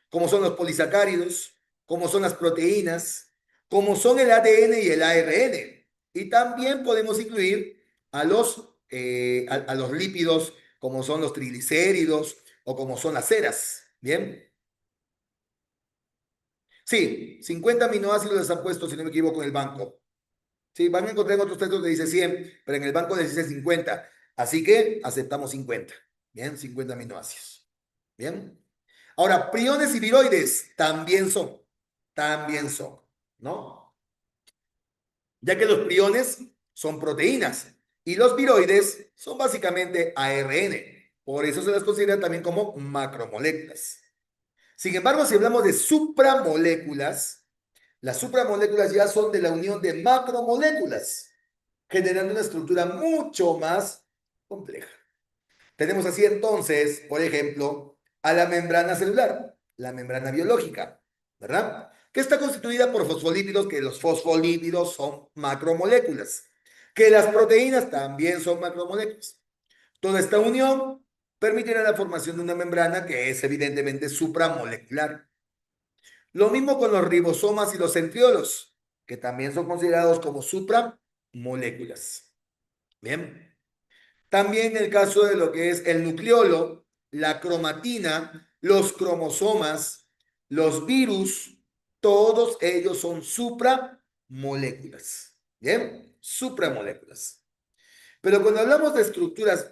S1: como son los polisacáridos, como son las proteínas, como son el ADN y el ARN. Y también podemos incluir a los lípidos, como son los triglicéridos o como son las ceras. ¿Bien? Sí, 50 aminoácidos les han puesto, si no me equivoco, en el banco. Sí, van a encontrar en otros textos que dice 100, pero en el banco les dice 50. Así que aceptamos 50. Bien, 50 aminoácidos. Bien. Ahora, priones y viroides también son, ¿no? Ya que los priones son proteínas y los viroides son básicamente ARN. Por eso se las considera también como macromoléculas. Sin embargo, si hablamos de supramoléculas, las supramoléculas ya son de la unión de macromoléculas, generando una estructura mucho más compleja. Tenemos así entonces, por ejemplo, a la membrana celular, la membrana biológica, ¿verdad? Que está constituida por fosfolípidos, que los fosfolípidos son macromoléculas, que las proteínas también son macromoléculas. Toda esta unión permitirá la formación de una membrana que es evidentemente supramolecular. Lo mismo con los ribosomas y los centriolos, que también son considerados como supramoléculas. Bien. También el caso de lo que es el nucleolo, la cromatina, los cromosomas, los virus, todos ellos son supramoléculas. ¿Bien? Supramoléculas. Pero cuando hablamos de estructuras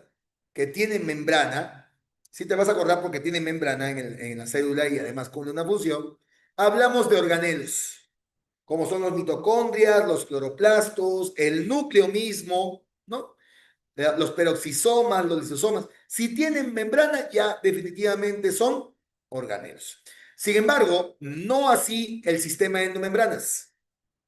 S1: que tienen membrana, si te vas a acordar porque tienen membrana en la célula y además con una función, hablamos de organelos, como son los mitocondrias, los cloroplastos, el núcleo mismo, ¿no? Los peroxisomas, los lisosomas, si tienen membrana, ya definitivamente son organelos. Sin embargo, no así el sistema de endomembranas.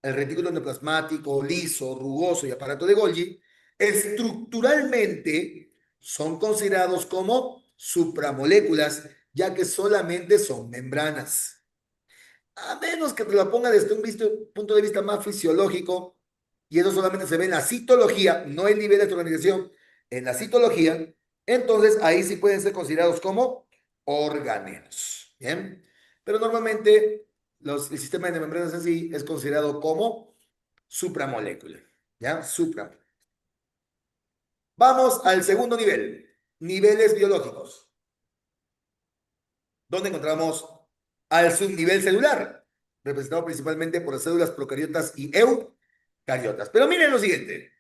S1: El retículo endoplasmático, liso, rugoso y aparato de Golgi, estructuralmente son considerados como supramoléculas, ya que solamente son membranas. A menos que te lo ponga desde un punto de vista más fisiológico, y eso solamente se ve en la citología, no en niveles de organización, en la citología, entonces ahí sí pueden ser considerados como organelos. ¿Bien? Pero normalmente el sistema de membranas en sí es considerado como supramolécula. ¿Ya? Supra. Vamos al segundo nivel, niveles biológicos, donde encontramos al subnivel celular, representado principalmente por las células procariotas y eucariotas. Pero miren lo siguiente,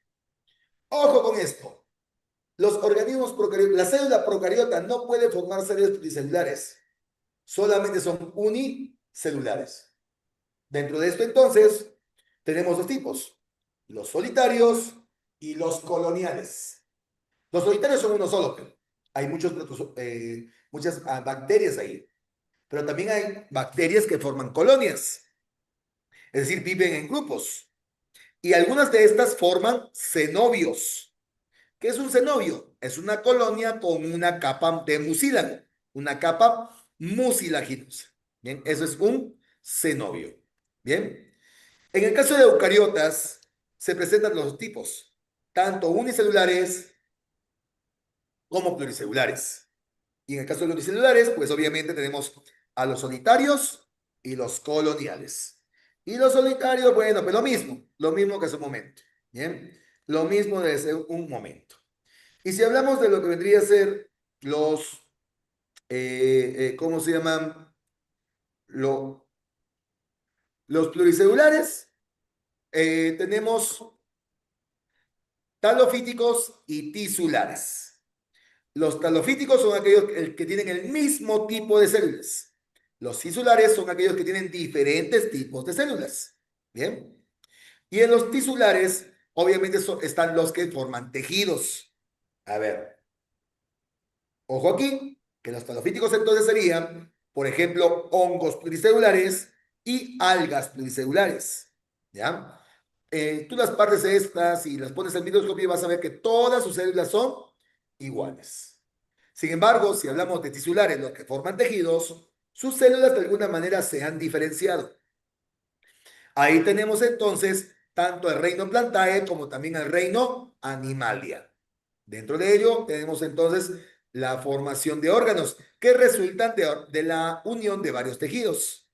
S1: ojo con esto, los organismos procariotas, la célula procariota no puede formar células pluricelulares, solamente son unicelulares. Dentro de esto entonces tenemos dos tipos, los solitarios y los coloniales. Los solitarios son uno solo, pero hay muchas bacterias ahí, pero también hay bacterias que forman colonias, es decir, viven en grupos. Y algunas de estas forman cenobios. ¿Qué es un cenobio? Es una colonia con una capa de mucílago, una capa mucilaginosa. Bien, eso es un cenobio. Bien. En el caso de eucariotas, se presentan los tipos, tanto unicelulares como pluricelulares. Y en el caso de los unicelulares, pues obviamente tenemos a los solitarios y los coloniales. Y los solitarios, bueno, pues lo mismo que hace un momento. Bien, lo mismo desde un momento. Y si hablamos de lo que vendría a ser ¿cómo se llaman? Lo- los pluricelulares, tenemos talofíticos y tisulares. Los talofíticos son aquellos que tienen el mismo tipo de células, Los tisulares son aquellos que tienen diferentes tipos de células. Bien. Y en los tisulares, obviamente, están los que forman tejidos. A ver, ojo aquí, que los talofíticos entonces serían, por ejemplo, hongos pluricelulares y algas pluricelulares. ¿Ya? Tú las partes estas y las pones en microscopio y vas a ver que todas sus células son iguales. Sin embargo, si hablamos de tisulares, los que forman tejidos, sus células de alguna manera se han diferenciado. Ahí tenemos entonces tanto el reino Plantae como también el reino Animalia. Dentro de ello tenemos entonces la formación de órganos que resultan de la unión de varios tejidos.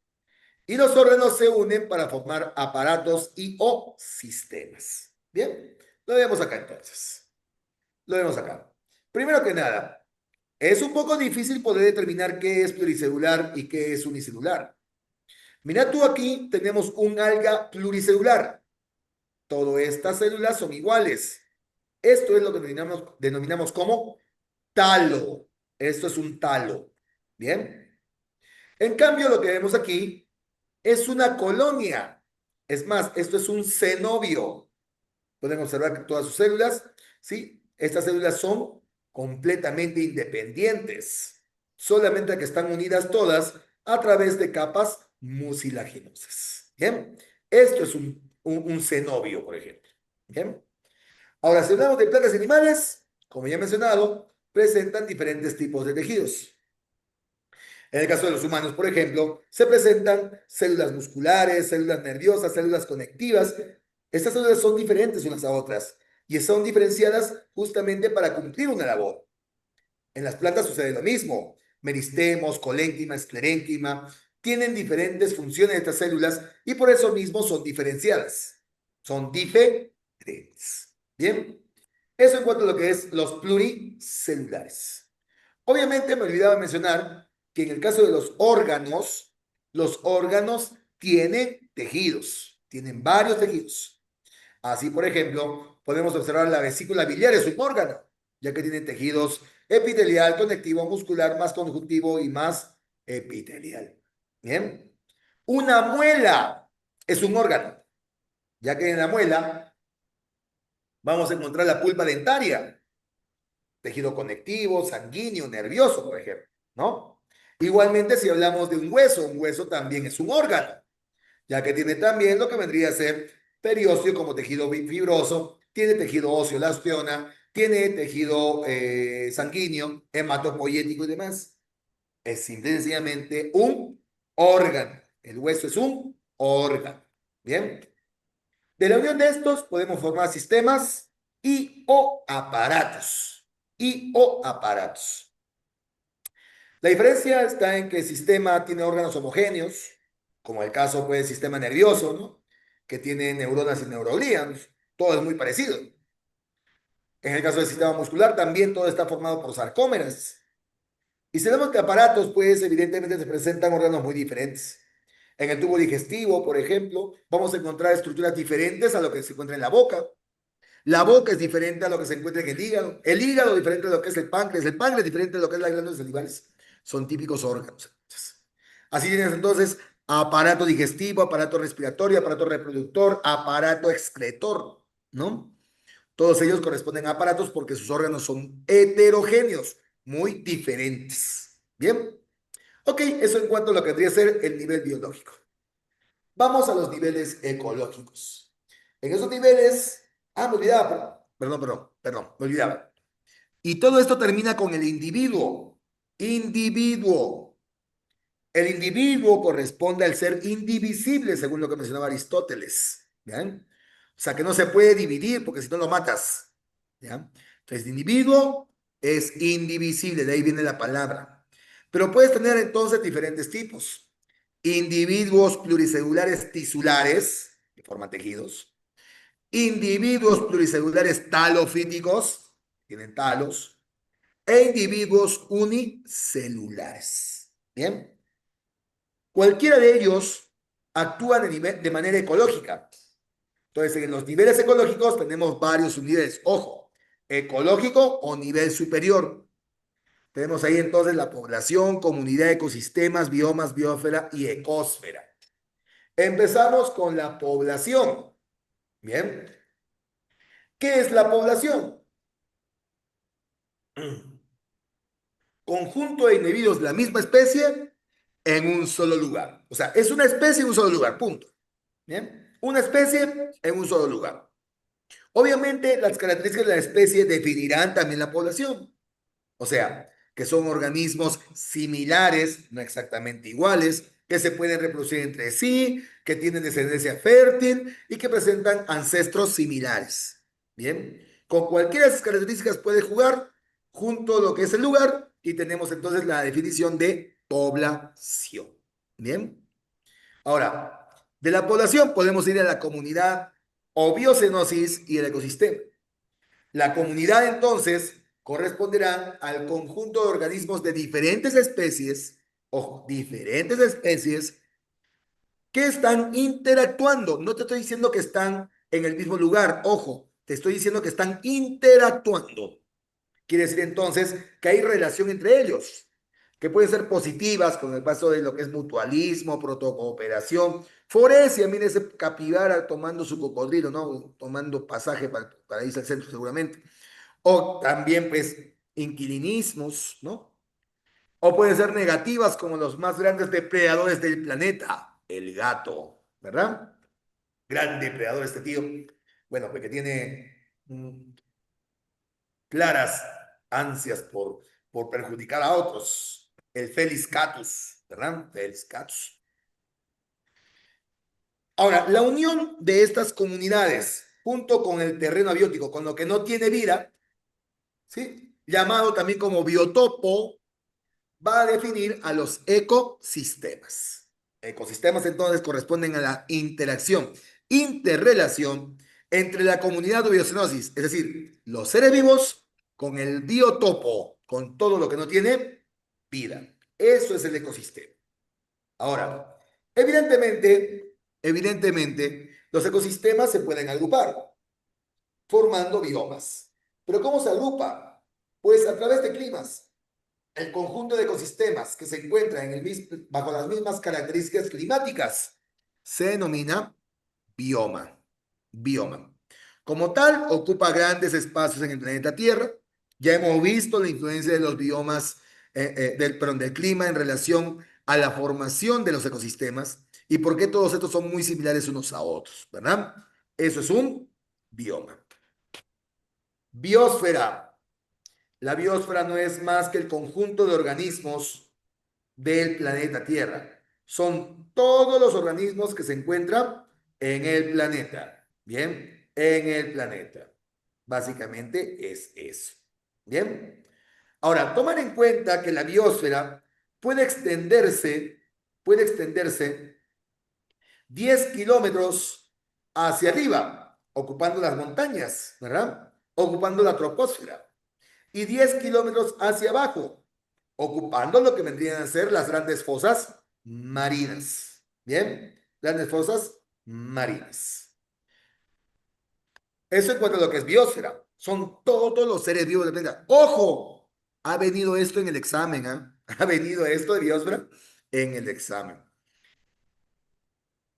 S1: Y los órganos se unen para formar aparatos y o sistemas. Bien, lo vemos acá entonces. Lo vemos acá. Primero que nada, es un poco difícil poder determinar qué es pluricelular y qué es unicelular. Mira tú aquí, tenemos un alga pluricelular. Todas estas células son iguales. Esto es lo que denominamos como talo. Esto es un talo. Bien. En cambio, lo que vemos aquí es una colonia. Es más, esto es un cenobio. Pueden observar que todas sus células, ¿sí? Estas células son completamente independientes. Solamente que están unidas todas a través de capas mucilaginosas. ¿Bien? Esto es un cenobio, por ejemplo. ¿Bien? Ahora, si hablamos de plantas y animales, como ya he mencionado, presentan diferentes tipos de tejidos. En el caso de los humanos, por ejemplo, se presentan células musculares, células nerviosas, células conectivas. Estas células son diferentes unas a otras y son diferenciadas justamente para cumplir una labor. En las plantas sucede lo mismo. Meristemos, colénquima, esclerénquima, tienen diferentes funciones estas células y por eso mismo son diferenciadas. Son diferentes. Bien, eso en cuanto a lo que es los pluricelulares. Obviamente me olvidaba mencionar que en el caso de los órganos tienen tejidos, tienen varios tejidos. Así, por ejemplo, podemos observar la vesícula biliar es un órgano, ya que tiene tejidos epitelial, conectivo, muscular, más conjuntivo y más epitelial. Bien. Una muela es un órgano, ya que en la muela vamos a encontrar la pulpa dentaria, tejido conectivo, sanguíneo, nervioso, por ejemplo, ¿no? Igualmente, si hablamos de un hueso también es un órgano, ya que tiene también lo que vendría a ser periósteo como tejido fibroso, tiene tejido óseo, la osteona, tiene tejido sanguíneo, hematopoyético y demás. Es simple y sencillamente un órgano. El hueso es un órgano. Bien. De la unión de estos podemos formar sistemas y o aparatos. Y o aparatos. La diferencia está en que el sistema tiene órganos homogéneos, como el caso pues del sistema nervioso, ¿no? Que tiene neuronas y neuroglías. Todo es muy parecido. En el caso del sistema muscular también todo está formado por sarcómeras. Y si tenemos que aparatos, pues evidentemente se presentan órganos muy diferentes. En el tubo digestivo, por ejemplo, vamos a encontrar estructuras diferentes a lo que se encuentra en la boca. La boca es diferente a lo que se encuentra en el hígado diferente a lo que es el páncreas diferente a lo que es las glándulas salivales. Son típicos órganos. Así tienes entonces aparato digestivo, aparato respiratorio, aparato reproductor, aparato excretor, ¿no? Todos ellos corresponden a aparatos porque sus órganos son heterogéneos, muy diferentes. ¿Bien? Ok, eso en cuanto a lo que tendría que ser el nivel biológico. Vamos a los niveles ecológicos. En esos niveles, me olvidaba, perdón, me olvidaba. Y todo esto termina con el individuo. Individuo. El individuo corresponde al ser indivisible, según lo que mencionaba Aristóteles. ¿Bien? O sea, que no se puede dividir porque si no lo matas. ¿Ya? Entonces, el individuo es indivisible, de ahí viene la palabra. Pero puedes tener entonces diferentes tipos. Individuos pluricelulares tisulares, que forman tejidos. Individuos pluricelulares talofíticos, tienen talos. E individuos unicelulares. Bien. Cualquiera de ellos actúa de manera ecológica. Entonces, en los niveles ecológicos tenemos varios subniveles. Ojo, ecológico o nivel superior. Tenemos ahí entonces la población, comunidad, ecosistemas, biomas, biosfera y ecosfera. Empezamos con la población. Bien. ¿Qué es la población? Conjunto de individuos de la misma especie en un solo lugar. O sea, es una especie en un solo lugar, punto. Bien. Una especie en un solo lugar. Obviamente, las características de la especie definirán también la población. O sea, que son organismos similares, no exactamente iguales, que se pueden reproducir entre sí, que tienen descendencia fértil y que presentan ancestros similares. Bien, con cualquiera de esas características puede jugar junto a lo que es el lugar y tenemos entonces la definición de población. Bien, ahora, de la población podemos ir a la comunidad o biocenosis y el ecosistema. La comunidad entonces corresponderá al conjunto de organismos de diferentes especies, o diferentes especies, que están interactuando. No te estoy diciendo que están en el mismo lugar, ojo, te estoy diciendo que están interactuando. Quiere decir entonces que hay relación entre ellos, que pueden ser positivas con el paso de lo que es mutualismo, protocooperación. Foresia, mire ese capibara tomando su cocodrilo, ¿no? Tomando pasaje para irse al centro seguramente. O también, pues, inquilinismos, ¿no? O pueden ser negativas como los más grandes depredadores del planeta, el gato, ¿verdad? Gran depredador este tío. Bueno, porque tiene claras ansias por perjudicar a otros. El Felis Catus, ¿verdad? Felis Catus. Ahora, la unión de estas comunidades junto con el terreno abiótico, con lo que no tiene vida, ¿sí? Llamado también como biotopo, va a definir a los ecosistemas. Ecosistemas entonces corresponden a la interacción, interrelación entre la comunidad de biocenosis, es decir, los seres vivos con el biotopo, con todo lo que no tiene vida. Eso es el ecosistema. Ahora, evidentemente, los ecosistemas se pueden agrupar formando biomas. ¿Pero cómo se agrupa? Pues a través de climas. El conjunto de ecosistemas que se encuentra bajo las mismas características climáticas se denomina bioma. Bioma. Como tal, ocupa grandes espacios en el planeta Tierra. Ya hemos visto la influencia de los biomas, del clima en relación a la formación de los ecosistemas y por qué todos estos son muy similares unos a otros, ¿verdad? Eso es un bioma. Biosfera. La biosfera no es más que el conjunto de organismos del planeta Tierra. Son todos los organismos que se encuentran en el planeta. Bien, en el planeta. Básicamente es eso. Bien. Ahora, tomar en cuenta que la biosfera puede extenderse 10 kilómetros hacia arriba, ocupando las montañas, ¿verdad? Ocupando la troposfera. Y 10 kilómetros hacia abajo, ocupando lo que vendrían a ser las grandes fosas marinas. Bien, grandes fosas marinas. Eso en cuanto a lo que es biosfera. Son todos los seres vivos del planeta. ¡Ojo! Ha venido esto en el examen, ¿eh? Ha venido esto de biosfera en el examen.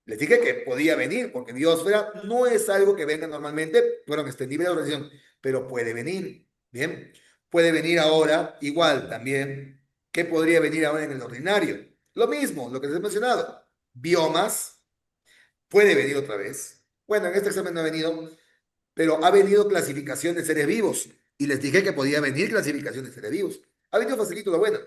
S1: Les dije que podía venir, porque biosfera no es algo que venga normalmente, bueno, que esté en nivel de organización, pero puede venir, ¿bien? Puede venir ahora, igual también, ¿qué podría venir ahora en el ordinario? Lo mismo, lo que les he mencionado, biomas, puede venir otra vez. Bueno, en este examen no ha venido, pero ha venido clasificación de seres vivos, y les dije que podía venir clasificación de seres vivos. Ha venido facilito lo bueno.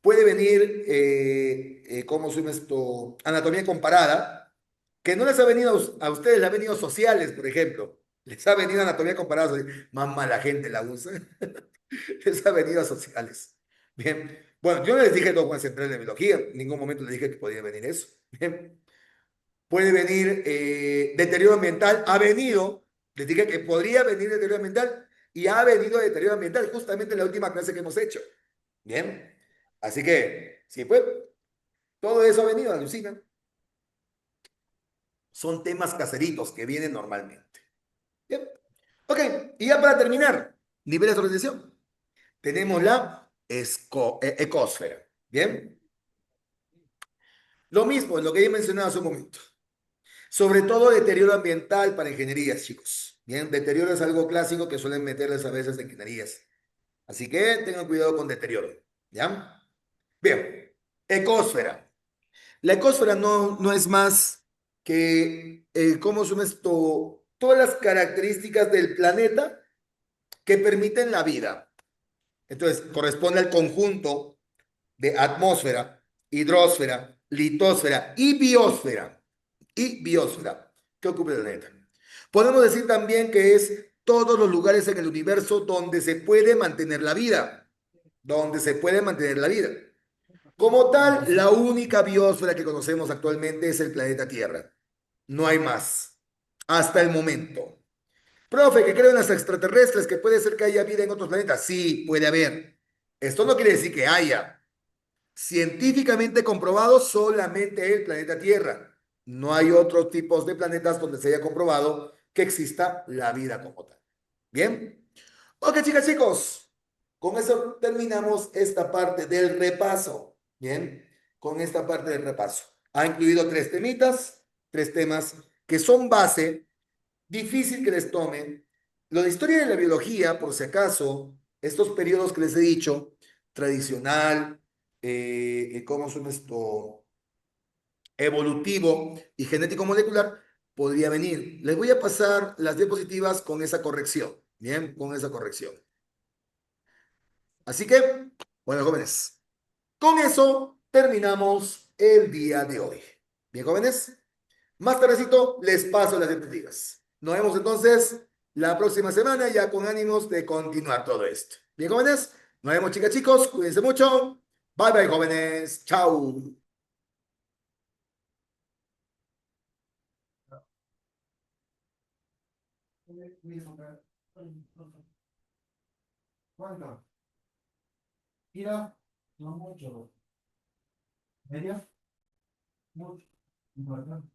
S1: Puede venir, ¿cómo se llama esto? Anatomía comparada, que no les ha venido a ustedes, les ha venido sociales, por ejemplo. Les ha venido anatomía comparada, más mala gente la usa. Les ha venido a sociales. Bien. Bueno, yo no les dije que no pueden entrar de biología, en ningún momento les dije que podía venir eso. Bien. Puede venir deterioro ambiental, ha venido, les dije que podría venir deterioro ambiental y ha venido deterioro ambiental justamente en la última clase que hemos hecho. Bien. Así que, sí, pues, todo eso ha venido, alucina. Son temas caseritos que vienen normalmente. Bien. Ok, y ya para terminar, niveles de organización. Tenemos la ecosfera. ¿Bien? Lo mismo, lo que ya mencionado hace un momento. Sobre todo deterioro ambiental para ingenierías, chicos. Bien, deterioro es algo clásico que suelen meterles a veces en ingenierías. Así que tengan cuidado con deterioro. ¿Ya? Bien, ecosfera. La ecosfera no es más que, ¿cómo son esto? Todas las características del planeta que permiten la vida. Entonces, corresponde al conjunto de atmósfera, hidrosfera, litosfera y biosfera. Y biosfera que ocupa el planeta. Podemos decir también que es todos los lugares en el universo donde se puede mantener la vida. Donde se puede mantener la vida. Como tal, la única biosfera que conocemos actualmente es el planeta Tierra. No hay más. Hasta el momento. Profe, que creo en las extraterrestres, que puede ser que haya vida en otros planetas. Sí, puede haber. Esto no quiere decir que haya. Científicamente comprobado solamente el planeta Tierra. No hay otros tipos de planetas donde se haya comprobado que exista la vida como tal. Bien. Ok, chicas, chicos. Con eso terminamos esta parte del repaso. Bien. Con esta parte del repaso. Ha incluido tres temitas, tres temas que son base, difícil que les tomen. Lo de historia de la biología, por si acaso, estos periodos que les he dicho, tradicional, ¿cómo son esto? Evolutivo y genético molecular, podría venir. Les voy a pasar las diapositivas con esa corrección. Bien, con esa corrección. Así que, bueno, jóvenes, con eso terminamos el día de hoy. Bien, jóvenes, más tardecito les paso las diapositivas. Nos vemos entonces la próxima semana ya con ánimos de continuar todo esto. Bien, jóvenes, nos vemos, chicas, chicos, cuídense mucho. Bye, bye, jóvenes. Chao. ¿Cuánto? Mira, no mucho. ¿Medio? Mucho. Importante.